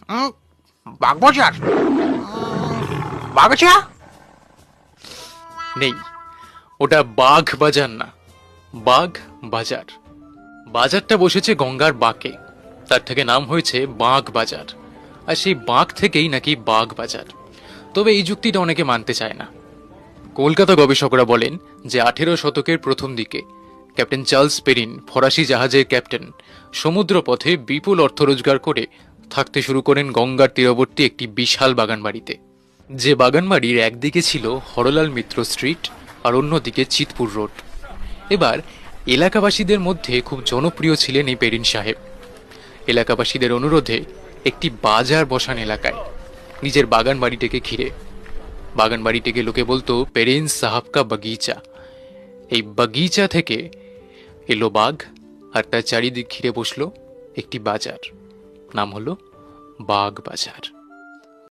উম, বাগবাজার, বাগচা। নেই, ওটা বাঘ বাজার না, বাঘ বাজার। বাজারটা বসেছে গঙ্গার বাঁকে, তার থেকে নাম হয়েছে বাঘ বাজার। আর সেই বাঁক থেকেই নাকি বাঘ বাজার। তবে এই যুক্তিটা অনেকে মানতে চায় না। কলকাতা গবেষকরা বলেন যে 18 শতকের প্রথম দিকে ক্যাপ্টেন চার্লস পেরিন, ফরাসি জাহাজের ক্যাপ্টেন, সমুদ্রপথে বিপুল অর্থ রোজগার করে থাকতে শুরু করেন গঙ্গার তীরবর্তী একটি বিশাল বাগানবাড়িতে। যে বাগানবাড়ির একদিকে ছিল হরলাল মিত্র স্ট্রিট আর অন্যদিকে চিতপুর রোড। এবার এলাকাবাসীদের মধ্যে খুব জনপ্রিয় ছিলেন এই পেরিন সাহেব। এলাকাবাসীদের অনুরোধে একটি বাজার বসান এলাকায়, নিজের বাগান বাড়িটিকে ঘিরে। বাগান বাড়িটিকে লোকে বলতো পেরেন সাহাব কা বাগিচা। এই বাগিচা থেকে এলো বাঘ, আর তার চারিদিক ঘিরে বসলো একটি বাজার, নাম হলো বাঘ বাজার।